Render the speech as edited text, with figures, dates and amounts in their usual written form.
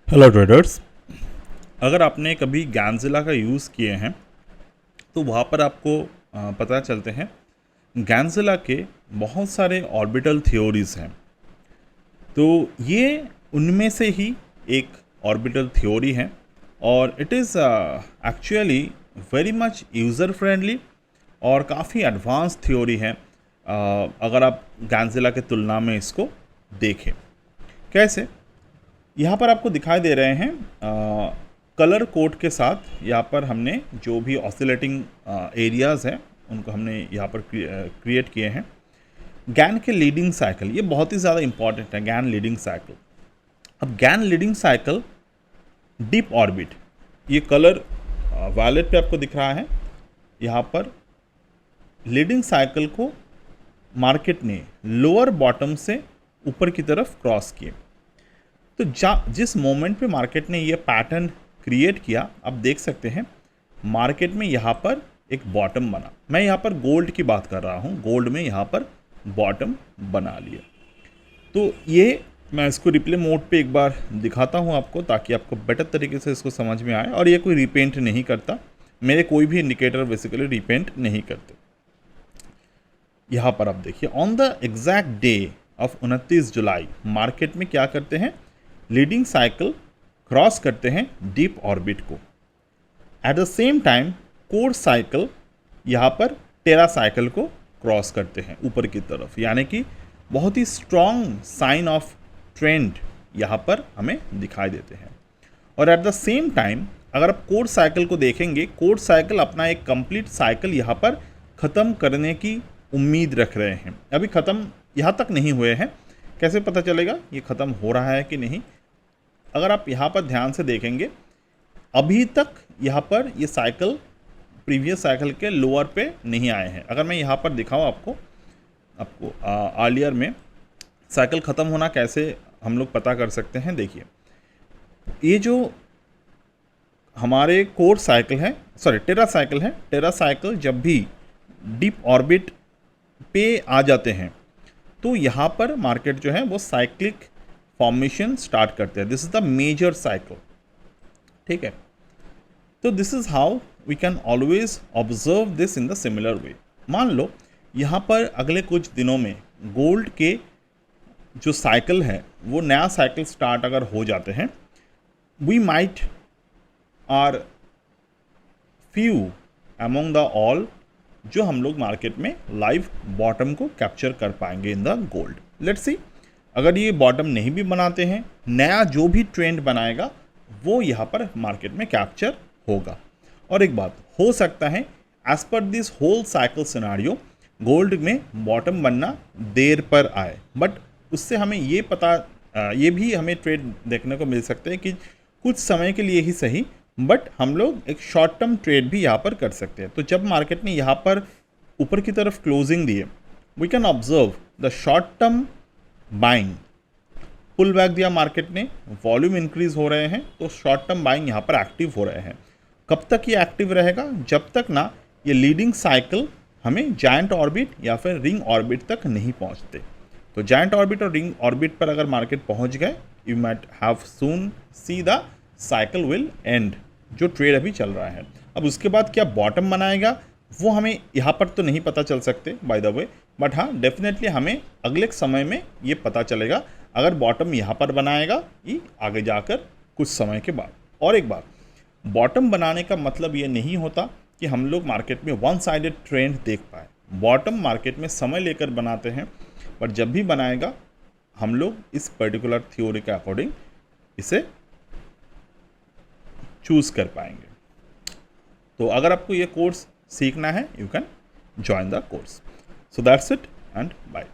Hello traders. अगर आपने कभी गैनजिला का यूज़ किए हैं तो वहाँ पर आपको पता चलते हैं गैनजिला के बहुत सारे ऑर्बिटल थ्योरीज हैं। तो ये उनमें से ही एक ऑर्बिटल थ्योरी है और it is actually very much user friendly और काफ़ी एडवांस थ्योरी है। अगर आप गैनजिला के तुलना में इसको देखें कैसे, यहाँ पर आपको दिखाई दे रहे हैं कलर कोड के साथ। यहाँ पर हमने जो भी ऑसिलेटिंग एरियाज़ हैं उनको हमने यहाँ पर क्रिएट किए हैं। गैन के लीडिंग साइकिल ये बहुत ही ज़्यादा इंपॉर्टेंट है। गैन लीडिंग साइकिल, अब Gann leading cycle deep orbit, ये कलर वायलेट पे आपको दिख रहा है। यहाँ पर लीडिंग साइकिल को मार्केट ने लोअर बॉटम से ऊपर की तरफ क्रॉस किए। तो जिस मोमेंट पे मार्केट ने ये पैटर्न क्रिएट किया, आप देख सकते हैं मार्केट में यहाँ पर एक बॉटम बना। मैं यहाँ पर गोल्ड की बात कर रहा हूँ, गोल्ड में यहाँ पर बॉटम बना लिया। तो ये मैं इसको रिप्ले मोड पे एक बार दिखाता हूँ आपको, ताकि आपको बेटर तरीके से इसको समझ में आए। और ये कोई रिपेंट नहीं करता, मेरे कोई भी इंडिकेटर बेसिकली रिपेंट नहीं करते। यहाँ पर आप देखिए, on the exact day of 29 July market में क्या करते हैं, लीडिंग साइकिल क्रॉस करते हैं डीप ऑर्बिट को। At the same time core cycle यहाँ पर टेरा साइकिल को क्रॉस करते हैं ऊपर की तरफ, यानी कि बहुत ही स्ट्रॉन्ग साइन ऑफ ट्रेंड यहाँ पर हमें दिखाई देते हैं। और एट द सेम टाइम अगर आप कोर साइकिल को देखेंगे, कोर साइकिल अपना एक कंप्लीट साइकिल यहाँ पर ख़त्म करने की उम्मीद रख रहे हैं। अभी ख़त्म यहाँ तक नहीं हुए हैं, कैसे पता चलेगा ये ख़त्म हो रहा है कि नहीं। अगर आप यहाँ पर ध्यान से देखेंगे, अभी तक यहाँ पर ये साइकिल प्रीवियस साइकिल के लोअर पे नहीं आए हैं। अगर मैं यहाँ पर दिखाऊँ आपको अर्लियर में साइकिल ख़त्म होना कैसे हम लोग पता कर सकते हैं। देखिए, ये जो हमारे कोर साइकिल है, सॉरी टेरा साइकिल है, टेरा साइकिल जब भी डीप ऑर्बिट पे आ जाते हैं तो यहाँ पर मार्केट जो है वो साइक्लिक फॉर्मेशन स्टार्ट करते हैं। This is the major cycle, ठीक है। तो this is how we can always observe this in the similar way. मान लो यहाँ पर अगले कुछ दिनों में गोल्ड के जो साइकिल है वो नया साइकिल स्टार्ट अगर हो जाते हैं, we might are few among the all जो हम लोग मार्केट में लाइव बॉटम को कैप्चर कर पाएंगे in the gold. Let's see, अगर ये बॉटम नहीं भी बनाते हैं, नया जो भी ट्रेंड बनाएगा वो यहाँ पर मार्केट में कैप्चर होगा। और एक बात हो सकता है, as per this whole cycle scenario gold में बॉटम बनना देर पर आए, बट उससे हमें ये पता ये भी हमें ट्रेड देखने को मिल सकते हैं कि कुछ समय के लिए ही सही, बट हम लोग एक शॉर्ट टर्म ट्रेड भी यहाँ पर कर सकते हैं। तो जब मार्केट ने यहाँ पर ऊपर की तरफ क्लोजिंग दिए, we can observe the short term buying, pull back दिया मार्केट ने, वॉल्यूम इंक्रीज हो रहे हैं, तो शॉर्ट टर्म बाइंग यहाँ पर एक्टिव हो रहे हैं। कब तक ये एक्टिव रहेगा, जब तक ना ये लीडिंग साइकिल हमें जायंट ऑर्बिट या फिर रिंग ऑर्बिट तक नहीं पहुँचते। तो जायंट ऑर्बिट और रिंग ऑर्बिट पर अगर मार्केट पहुँच गए, you might have soon see the cycle will and, जो ट्रेड अभी चल रहा है। अब उसके बाद क्या बॉटम बनाएगा वो हमें यहाँ पर तो नहीं पता चल सकते बाय द वे, बट हाँ डेफिनेटली हमें अगले समय में ये पता चलेगा अगर बॉटम यहाँ पर बनाएगा ये आगे जाकर कुछ समय के बाद। और एक बात, बॉटम बनाने का मतलब ये नहीं होता कि हम लोग मार्केट में वन साइडेड ट्रेंड देख पाए। बॉटम मार्केट में समय लेकर बनाते हैं, पर जब भी बनाएगा हम लोग इस पर्टिकुलर थ्योरी के अकॉर्डिंग इसे चूज़ कर पाएंगे। तो अगर आपको ये कोर्स सीखना है, you can join the course. So that's it and bye.